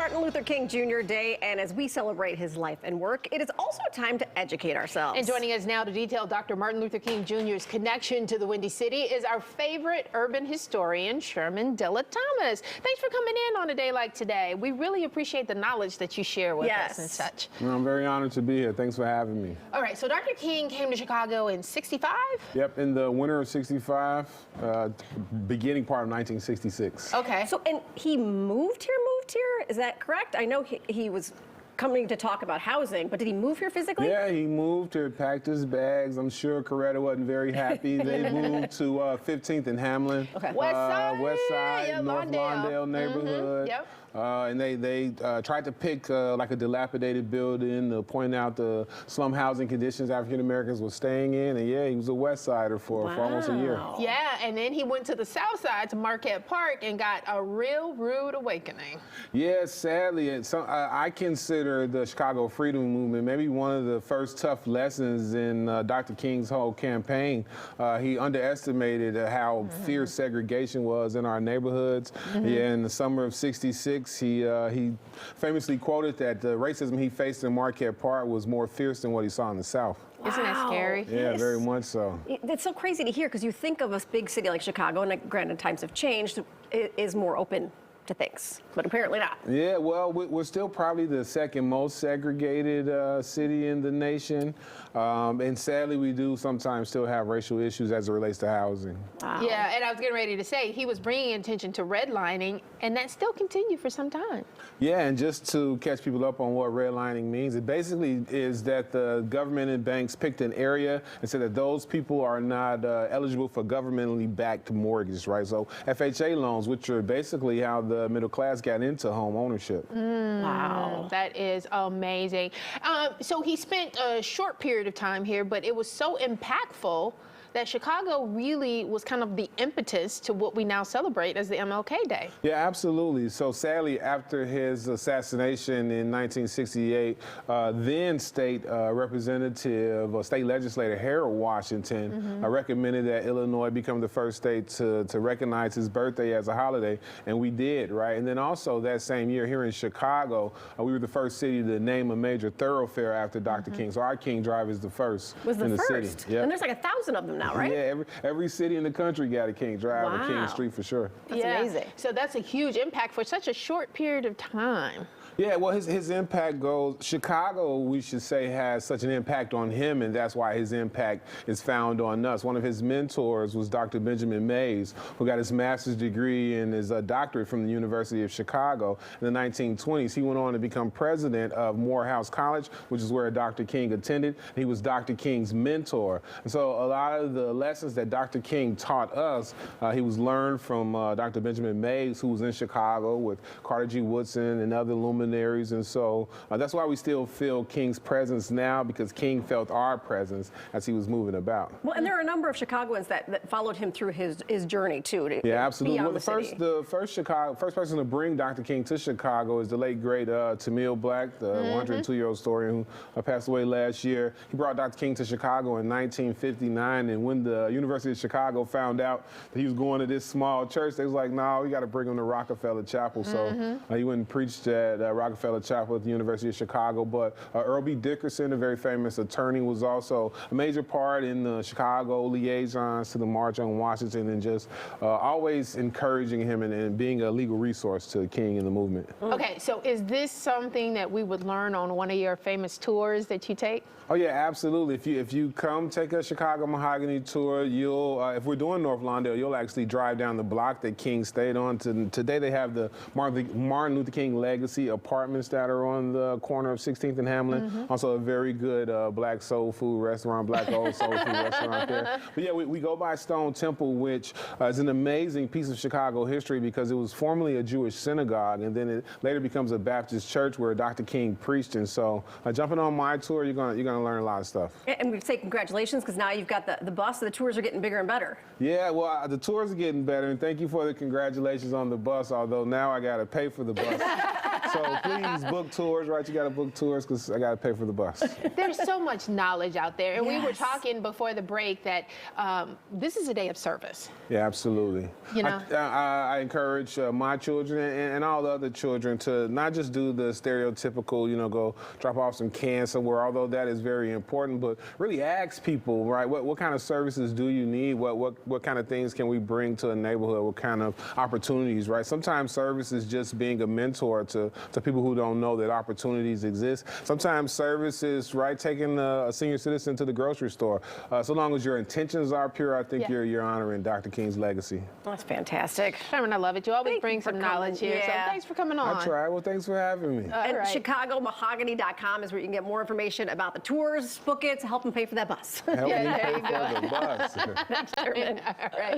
Martin Luther King Jr. Day, and as we celebrate his life and work, it is also time to educate ourselves. And joining us now to detail Dr. Martin Luther King Jr.'s connection to the Windy City is our favorite urban historian, Sherman Della Thomas. Thanks for coming in on a day like today. We really appreciate the knowledge that you share with us and such. Well, I'm very honored to be here. Thanks for having me. All right, so Dr. King came to Chicago in '65? Yep, in the winter of '65, beginning part of 1966. Okay. So, and he moved here? Is that correct? I know he was coming to talk about housing, but did he move here physically? Yeah, he moved here, packed his bags. I'm sure Coretta wasn't very happy. They moved to 15th and Hamlin. Okay. West Side, yeah, North Lawndale neighborhood. Yep. And they tried to pick like a dilapidated building to point out the slum housing conditions African Americans were staying in. And yeah, he was a West Sider for almost a year. Yeah, and then he went to the South Side to Marquette Park and got a real rude awakening. Yeah, sadly, I consider the Chicago Freedom Movement maybe one of the first tough lessons in Dr. King's whole campaign. He underestimated how fierce segregation was in our neighborhoods. Yeah, in the summer of '66, he famously quoted that the racism he faced in Marquette Park was more fierce than what he saw in the South. Wow. Isn't that scary? Yeah, Yes. very much so. That's so crazy to hear because you think of a big city like Chicago, and granted times have changed, it is more open to things, but apparently not. Yeah, well, we're still probably the second most segregated city in the nation. And sadly, we do sometimes still have racial issues as it relates to housing. Wow. Yeah, and I was getting ready to say, he was bringing attention to redlining, and that still continued for some time. Yeah, and just to catch people up on what redlining means, it basically is that the government and banks picked an area and said that those people are not eligible for governmentally backed mortgages, right? So FHA loans, which are basically how the middle class got into home ownership. Wow. That is amazing. So he spent a short period of time here, but it was so impactful that Chicago really was kind of the impetus to what we now celebrate as the MLK Day. Yeah, absolutely. So sadly, after his assassination in 1968, then state representative, state legislator Harold Washington recommended that Illinois become the first state to recognize his birthday as a holiday, and we did, right? And then also that same year here in Chicago, we were the first city to name a major thoroughfare after Dr. King. So our King Drive is the first in the city. Yep. And there's like 1,000 of them now, right? Yeah, every city in the country got a King Drive or King Wow. Street for sure. That's amazing. So that's a huge impact for such a short period of time. Yeah, well, his impact goes, Chicago, we should say, has such an impact on him, and that's why his impact is found on us. One of his mentors was Dr. Benjamin Mays, who got his master's degree and his doctorate from the University of Chicago in the 1920s. He went on to become president of Morehouse College, which is where Dr. King attended. He was Dr. King's mentor. And so a lot of the lessons that Dr. King taught us, he was learned from Dr. Benjamin Mays, who was in Chicago with Carter G. Woodson and other luminaries. And so that's why we still feel King's presence now, because King felt our presence as he was moving about. Well, and there are a number of Chicagoans that followed him through his journey too. Yeah, absolutely. Well, the first person to bring Dr. King to Chicago is the late great Tamil Black, the 102-year-old historian who passed away last year. He brought Dr. King to Chicago in 1959, and when the University of Chicago found out that he was going to this small church, they was like, "No, we got to bring him to Rockefeller Chapel." So he went and preached at Rockefeller Chapel at the University of Chicago. But Earl B. Dickerson, a very famous attorney, was also a major part in the Chicago liaisons to the March on Washington, and just always encouraging him and being a legal resource to King and the movement. Okay, so is this something that we would learn on one of your famous tours that you take? Oh yeah, absolutely. If you come take a Chicago Mahogany tour, you'll if we're doing North Lawndale, you'll actually drive down the block that King stayed on. Today they have the Martin Luther King Legacy apartments that are on the corner of 16th and Hamlin. Also a very good black soul food restaurant, black old soul food restaurant there. But yeah, we go by Stone Temple, which is an amazing piece of Chicago history because it was formerly a Jewish synagogue, and then it later becomes a Baptist church where Dr. King preached. And so jumping on my tour, you're gonna learn a lot of stuff. And we say congratulations because now you've got the bus. The tours are getting bigger and better. Yeah, well, the tours are getting better, and thank you for the congratulations on the bus, although now I got to pay for the bus. So please book tours, right? You got to book tours because I got to pay for the bus. There's so much knowledge out there. And we were Yes. talking before the break that this is a day of service. Yeah, absolutely. You know? I encourage my children and all the other children to not just do the stereotypical, go drop off some cans somewhere, although that is very important, but really ask people, right, what kind of services do you need? What kind of things can we bring to a neighborhood? What kind of opportunities, right? Sometimes service is just being a mentor to people who don't know that opportunities exist. Sometimes service is, right, taking a senior citizen to the grocery store. So long as your intentions are pure, I think Yeah. you're honoring Dr. King's legacy. That's fantastic. Sherman, I love it. You always Thank bring you for some knowledge coming. here. Yeah. So thanks for coming on. I tried. Well, thanks for having me. And right. ChicagoMahogany.com is where you can get more information about the tours, book it, to help them pay for that bus. Help me there pay you for the bus. Thanks, Sherman. All right.